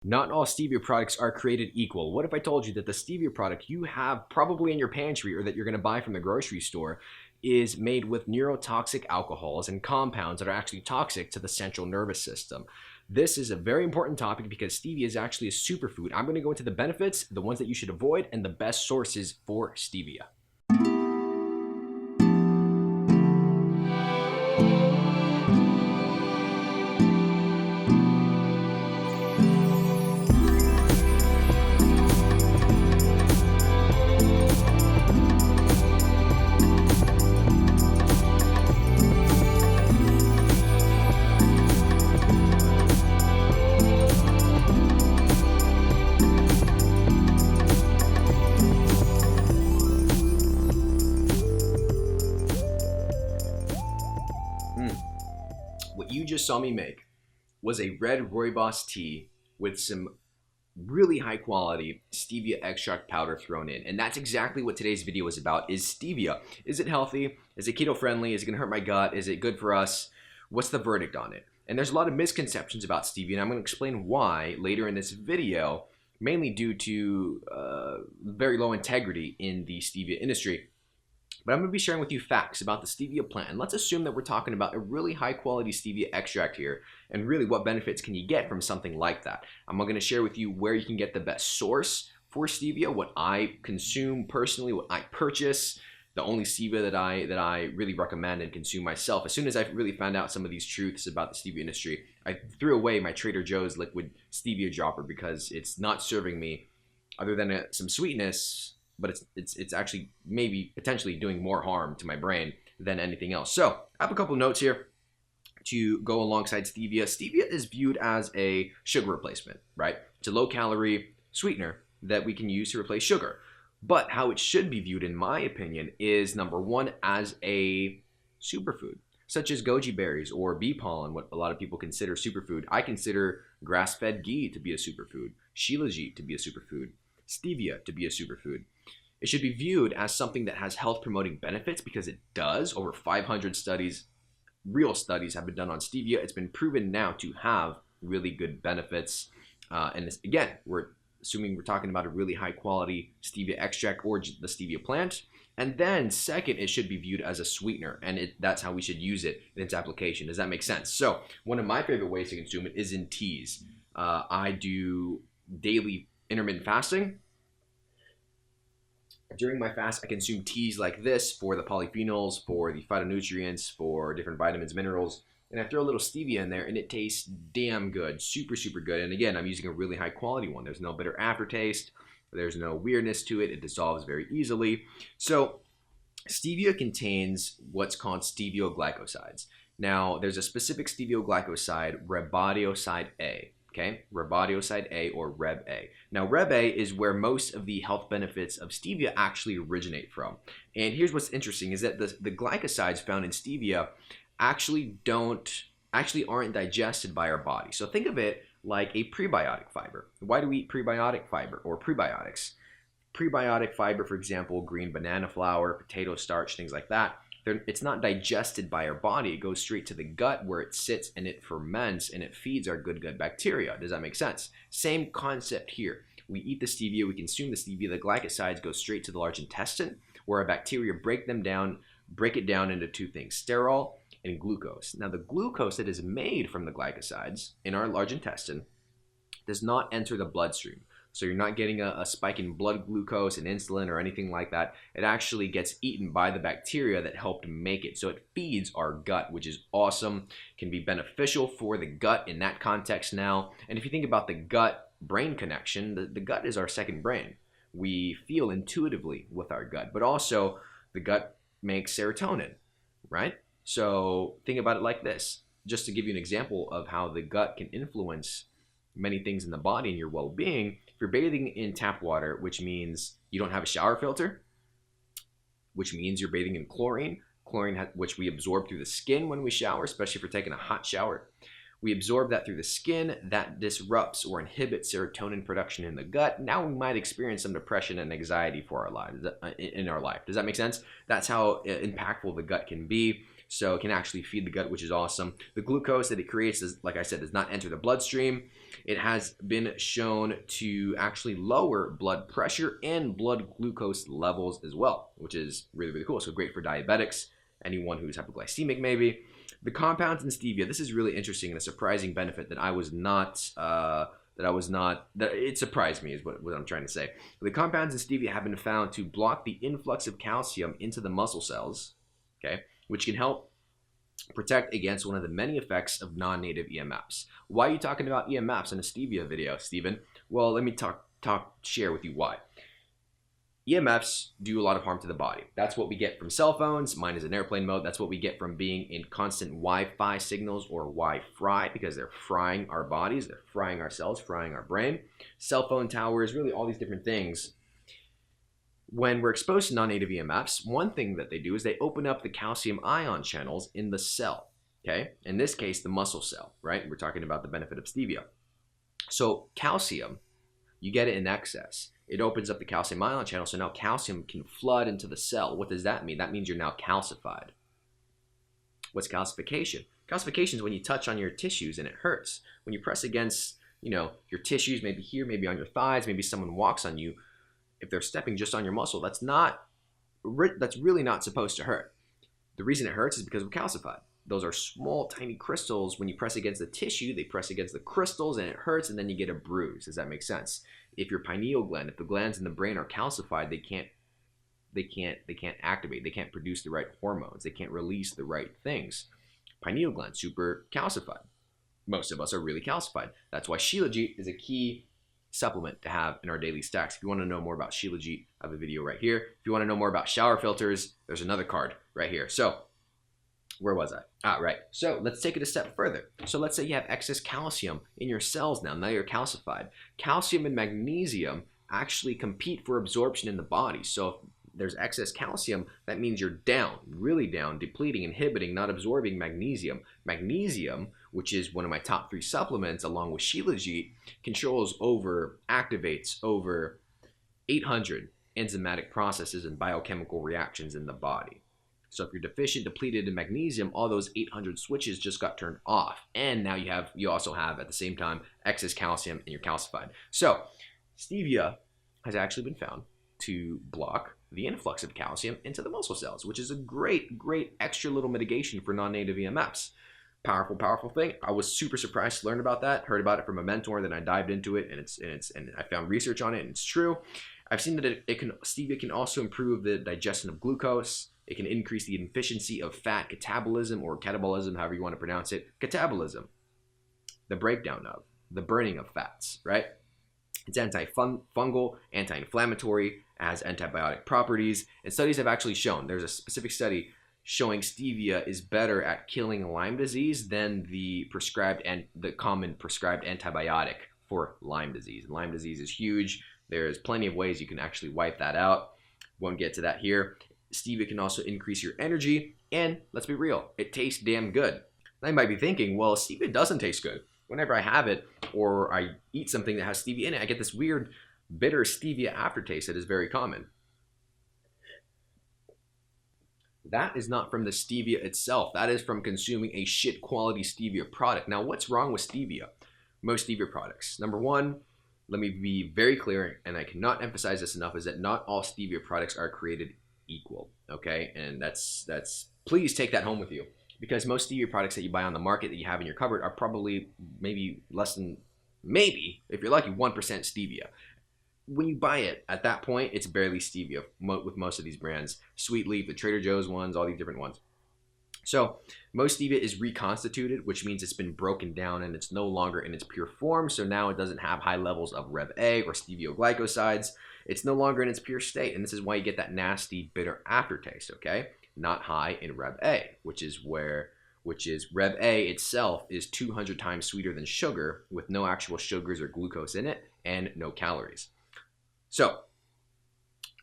Not all stevia products are created equal. What if I told you that the stevia product you have probably in your pantry or that you're going to buy from the grocery store is made with neurotoxic alcohols and compounds that are actually toxic to the central nervous system? This is a very important topic because stevia is actually a superfood. I'm going to go into the benefits, the ones that you should avoid, and the best sources for stevia. What you just saw me make was a red rooibos tea with some really high quality stevia extract powder thrown in. And that's exactly what today's video is about, is stevia. Is it healthy? Is it keto friendly? Is it gonna hurt my gut? Is it good for us? What's the verdict on it? And there's a lot of misconceptions about stevia, and I'm gonna explain why later in this video, mainly due to very low integrity in the stevia industry. But I'm going to be sharing with you facts about the stevia plant. And let's assume that we're talking about a really high quality stevia extract here. And really, what benefits can you get from something like that? I'm going to share with you where you can get the best source for stevia, what I consume personally, what I purchase, the only stevia that I really recommend and consume myself. As soon as I really found out some of these truths about the stevia industry, I threw away my Trader Joe's liquid stevia dropper because it's not serving me other than some sweetness, but it's actually maybe potentially doing more harm to my brain than anything else. So I have a couple notes here to go alongside stevia. Stevia is viewed as a sugar replacement, right? It's a low calorie sweetener that we can use to replace sugar. But how it should be viewed, in my opinion, is number one, as a superfood, such as goji berries or bee pollen, what a lot of people consider superfood. I consider grass-fed ghee to be a superfood, shilajit to be a superfood, stevia to be a superfood. It should be viewed as something that has health promoting benefits because it does. Over 500 studies, real studies, have been done on stevia. It's been proven now to have really good benefits. And this, again, we're assuming we're talking about a really high quality stevia extract or the stevia plant. And then second, it should be viewed as a sweetener, and that's how we should use it in its application. Does that make sense? So one of my favorite ways to consume it is in teas. I do daily intermittent fasting. During my fast, I consume teas like this for the polyphenols, for the phytonutrients, for different vitamins, minerals, and I throw a little stevia in there, and it tastes damn good, super, super good. And again, I'm using a really high quality one. There's no bitter aftertaste. There's no weirdness to it. It dissolves very easily. So stevia contains what's called steviolglycosides. Now, there's a specific steviolglycoside, Rebaudioside-A. Okay, Rebaudioside-A or Reb-A. Now, Reb-A is where most of the health benefits of stevia actually originate from. And here's what's interesting is that the glycosides found in stevia actually aren't digested by our body. So think of it like a prebiotic fiber. Why do we eat prebiotic fiber or prebiotics? Prebiotic fiber, for example, green banana flour, potato starch, things like that. It's not digested by our body. It goes straight to the gut where it sits and it ferments and it feeds our good gut bacteria. Does that make sense? Same concept here. We eat the stevia, we consume the stevia, the glycosides go straight to the large intestine where our bacteria break it down into two things, sterol and glucose. Now the glucose that is made from the glycosides in our large intestine does not enter the bloodstream. So you're not getting a spike in blood glucose and insulin or anything like that. It actually gets eaten by the bacteria that helped make it. So it feeds our gut, which is awesome, can be beneficial for the gut in that context now. And if you think about the gut-brain connection, the gut is our second brain. We feel intuitively with our gut, but also the gut makes serotonin, right? So think about it like this, just to give you an example of how the gut can influence many things in the body and your well-being. If you're bathing in tap water, which means you don't have a shower filter, which means you're bathing in chlorine, which we absorb through the skin when we shower, especially if we're taking a hot shower. We absorb that through the skin. That disrupts or inhibits serotonin production in the gut. Now we might experience some depression and anxiety for our lives, in our life. Does that make sense? That's how impactful the gut can be. So it can actually feed the gut, which is awesome. The glucose that it creates, is, like I said, does not enter the bloodstream. It has been shown to actually lower blood pressure and blood glucose levels as well, which is really, really cool. So great for diabetics, anyone who's hypoglycemic maybe. The compounds in stevia, this is really interesting and a surprising benefit that it surprised me is what I'm trying to say. The compounds in stevia have been found to block the influx of calcium into the muscle cells, okay, which can help protect against one of the many effects of non-native EMFs. Why are you talking about EMFs in a stevia video, Stephen? Well, let me share with you why. EMFs do a lot of harm to the body. That's what we get from cell phones. Mine is in airplane mode. That's what we get from being in constant Wi-Fi signals or Wi-Fi, because they're frying our bodies, they're frying our cells, frying our brain. Cell phone towers, really all these different things. When we're exposed to non-native EMFs, one thing that they do is they open up the calcium ion channels in the cell, okay? In this case, the muscle cell, right? We're talking about the benefit of stevia. So calcium, you get it in excess. It opens up the calcium ion channel, so now calcium can flood into the cell. What does that mean? That means you're now calcified. What's calcification? Calcification is when you touch on your tissues and it hurts. When you press against, your tissues, maybe here, maybe on your thighs, maybe someone walks on you, if they're stepping just on your muscle, that's really not supposed to hurt. The reason it hurts is because we're calcified. Those are small, tiny crystals. When you press against the tissue, they press against the crystals and it hurts, and then you get a bruise. Does that make sense? If your pineal gland, if the glands in the brain are calcified, they can't activate. They can't produce the right hormones. They can't release the right things. Pineal gland, super calcified. Most of us are really calcified. That's why Shilajit is a key supplement to have in our daily stacks. If you want to know more about Shilajit, I have a video right here. If you want to know more about shower filters, there's another card right here. So where was I? Right. So let's take it a step further. So let's say you have excess calcium in your cells now. Now you're calcified. Calcium and magnesium actually compete for absorption in the body. So if there's excess calcium, that means you're down, really down, depleting, inhibiting, not absorbing magnesium. Magnesium, which is one of my top 3 supplements along with Shilajit, activates over 800 enzymatic processes and biochemical reactions in the body. So if you're deficient, depleted in magnesium, all those 800 switches just got turned off. And now you also have at the same time excess calcium and you're calcified. So stevia has actually been found to block the influx of calcium into the muscle cells, which is a great, great extra little mitigation for non-native EMFs. Powerful, powerful thing. I was super surprised to learn about that. Heard about it from a mentor, then I dived into it, and I found research on it, and it's true. I've seen that stevia can also improve the digestion of glucose. It can increase the efficiency of fat catabolism or catabolism, however you want to pronounce it. Catabolism, the breakdown of, the burning of fats, right? It's antifungal, anti-inflammatory, has antibiotic properties, and studies have actually shown, there's a specific study showing stevia is better at killing Lyme disease than the common prescribed antibiotic for Lyme disease. Lyme disease is huge. There's plenty of ways you can actually wipe that out. Won't get to that here. Stevia can also increase your energy, and let's be real, it tastes damn good. I might be thinking, well, stevia doesn't taste good. Whenever I have it or I eat something that has stevia in it, I get this weird bitter stevia aftertaste that is very common. That is not from the stevia itself. That is from consuming a shit quality stevia product. Now, what's wrong with stevia? Most stevia products. Number one, let me be very clear, and I cannot emphasize this enough, is that not all stevia products are created equal, okay? And that's please take that home with you, because most stevia products that you buy on the market that you have in your cupboard are probably maybe less than, if you're lucky, 1% stevia. When you buy it, at that point, it's barely stevia with most of these brands. Sweet Leaf, the Trader Joe's ones, all these different ones. So most stevia is reconstituted, which means it's been broken down and it's no longer in its pure form. So now it doesn't have high levels of Reb-A or steviolglycosides. It's no longer in its pure state. And this is why you get that nasty, bitter aftertaste, okay? Not high in Reb-A, which is Reb-A itself is 200 times sweeter than sugar with no actual sugars or glucose in it and no calories. So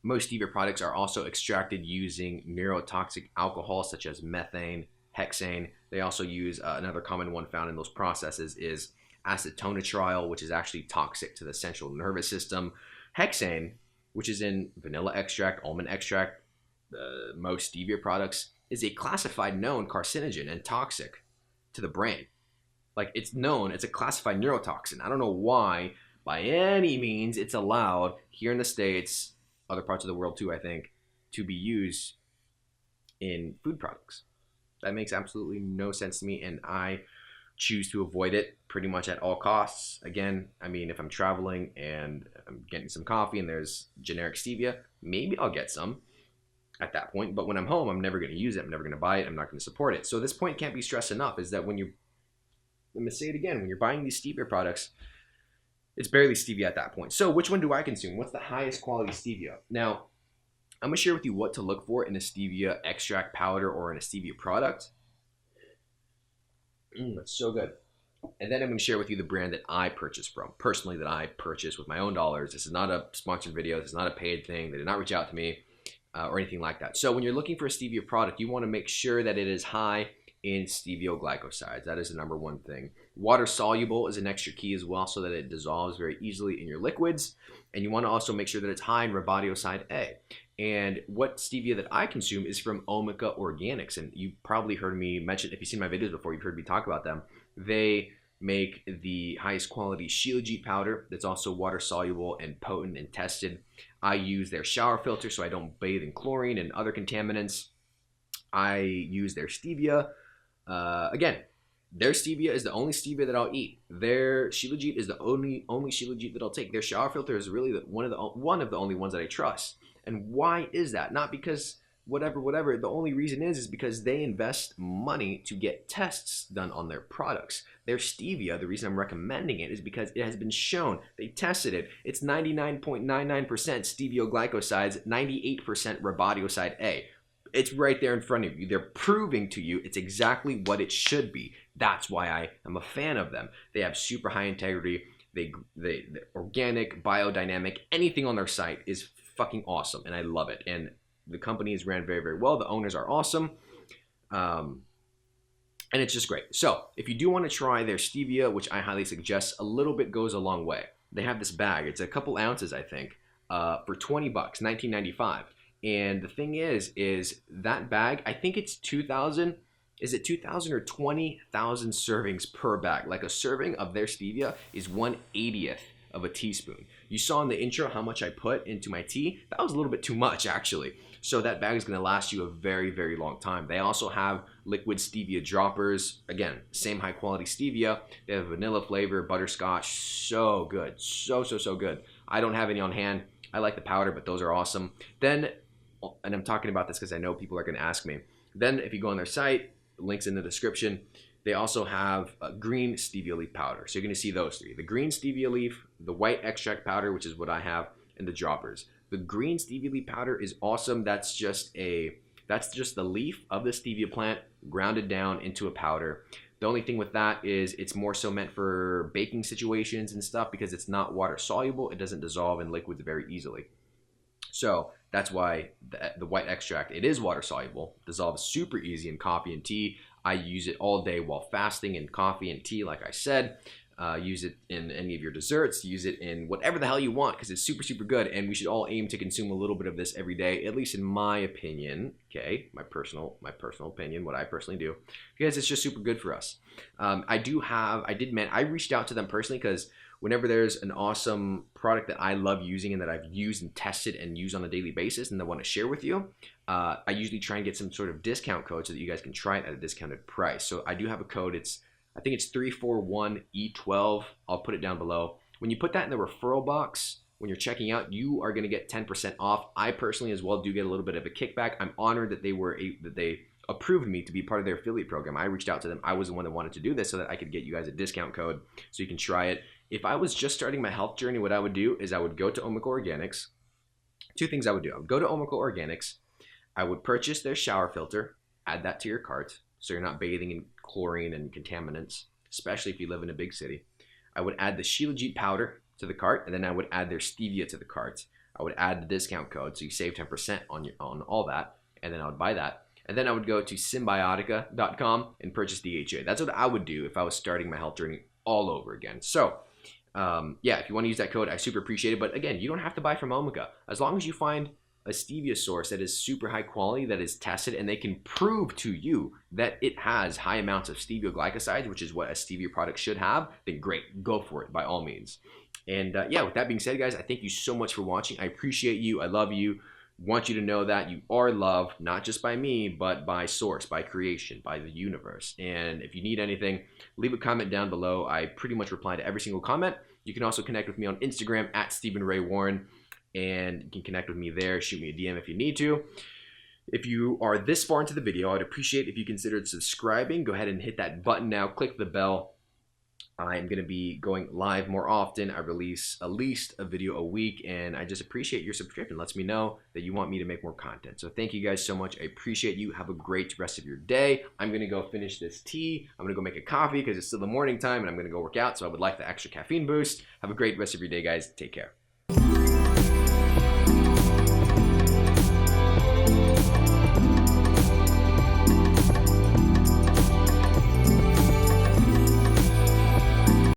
most stevia products are also extracted using neurotoxic alcohols such as methane, hexane. They also use another common one found in those processes is acetonitrol, which is actually toxic to the central nervous system. Hexane, which is in vanilla extract, almond extract, most stevia products, is a classified known carcinogen and toxic to the brain. Like, it's known, it's a classified neurotoxin. I don't know why, by any means, it's allowed here in the States, other parts of the world too, I think, to be used in food products. That makes absolutely no sense to me, and I choose to avoid it pretty much at all costs. Again, I mean, if I'm traveling and I'm getting some coffee and there's generic stevia, maybe I'll get some at that point. But when I'm home, I'm never going to use it. I'm never going to buy it. I'm not going to support it. So this point can't be stressed enough, is that when you, let me say it again, when you're buying these stevia products, it's barely stevia at that point. So which one do I consume? What's the highest quality stevia? Now, I'm going to share with you what to look for in a stevia extract powder or in a stevia product. That's so good. And then I'm going to share with you the brand that I purchased from, personally, that I purchased with my own dollars. This is not a sponsored video. This is not a paid thing. They did not reach out to me or anything like that. So when you're looking for a stevia product, you want to make sure that it is high in steviolglycosides. That is the number one thing. Water soluble is an extra key as well, so that it dissolves very easily in your liquids. And you want to also make sure that it's high in Rebaudioside-A. And what stevia that I consume is from Omega Organics. And you've probably heard me mention, if you've seen my videos before, you've heard me talk about them. They make the highest quality shilajit powder that's also water soluble and potent and tested. I use their shower filter so I don't bathe in chlorine and other contaminants. I use their stevia. Again, their stevia is the only stevia that I'll eat. Their shilajit is the only shilajit that I'll take. Their shower filter is really one of the only ones that I trust. And why is that? Not because whatever. The only reason is because they invest money to get tests done on their products. Their stevia, the reason I'm recommending it is because it has been shown. They tested it. It's 99.99% steviolglycosides, 98% Rebaudioside-A. It's right there in front of you. They're proving to you it's exactly what it should be. That's why I am a fan of them. They have super high integrity. They organic, biodynamic, anything on their site is fucking awesome, and I love it. And the company is ran very, very well. The owners are awesome. And it's just great. So if you do want to try their stevia, which I highly suggest, a little bit goes a long way. They have this bag. It's a couple ounces, I think, for $20, $19.95. And the thing is that bag, I think it's 2,000. Is it 2,000 or 20,000 servings per bag? Like, a serving of their stevia is 1/80th of a teaspoon. You saw in the intro how much I put into my tea. That was a little bit too much, actually. So that bag is going to last you a very, very long time. They also have liquid stevia droppers. Again, same high quality stevia. They have vanilla flavor, butterscotch. So good. So good. I don't have any on hand. I like the powder, but those are awesome. Then, and I'm talking about this because I know people are going to ask me. Then if you go on their site, links in the description, they also have a green stevia leaf powder. So you're going to see those three. The green stevia leaf, the white extract powder, which is what I have, and the droppers. The green stevia leaf powder is awesome. That's just the leaf of the stevia plant grounded down into a powder. The only thing with that is it's more so meant for baking situations and stuff because it's not water soluble. It doesn't dissolve in liquids very easily. So that's why the white extract, it is water soluble, dissolves super easy in coffee and tea. I use it all day while fasting in coffee and tea, like I said. Use it in any of your desserts. Use it in whatever the hell you want because it's super, super good. And we should all aim to consume a little bit of this every day, at least in my opinion. Okay, my personal opinion, what I personally do, because it's just super good for us. I reached out to them personally because whenever there's an awesome product that I love using and that I've used and tested and use on a daily basis and I want to share with you, I usually try and get some sort of discount code so that you guys can try it at a discounted price. So I do have a code. I think it's 341E12. I'll put it down below. When you put that in the referral box, when you're checking out, you are going to get 10% off. I personally as well do get a little bit of a kickback. I'm honored that they approved me to be part of their affiliate program. I reached out to them. I was the one that wanted to do this so that I could get you guys a discount code so you can try it. If I was just starting my health journey, what I would do is I would go to Omega Organics. Two things I would do. I would go to Omega Organics. I would purchase their shower filter, add that to your cart so you're not bathing in chlorine and contaminants, especially if you live in a big city. I would add the shilajit powder to the cart, and then I would add their stevia to the cart. I would add the discount code so you save 10% on all that, and then I would buy that. And then I would go to Symbiotica.com and purchase DHA. That's what I would do if I was starting my health journey all over again. So yeah, if you want to use that code, I super appreciate it. But again, you don't have to buy from Omega. As long as you find a stevia source that is super high quality, that is tested, and they can prove to you that it has high amounts of steviolglycosides, which is what a stevia product should have, then great, go for it by all means. And yeah, with that being said, guys, I thank you so much for watching. I appreciate you. I love you. Want you to know that you are loved, not just by me, but by source, by creation, by the universe. And if you need anything, leave a comment down below. I pretty much reply to every single comment. You can also connect with me on Instagram at Stephen Ray Warren, and you can connect with me there. Shoot me a DM if you need to. If you are this far into the video, I'd appreciate if you considered subscribing. Go ahead and hit that button now. Click the bell. I'm going to be going live more often. I release at least a video a week, and I just appreciate your subscription. It lets me know that you want me to make more content. So thank you guys so much. I appreciate you. Have a great rest of your day. I'm going to go finish this tea. I'm going to go make a coffee because it's still the morning time, and I'm going to go work out. So I would like the extra caffeine boost. Have a great rest of your day, guys. Take care.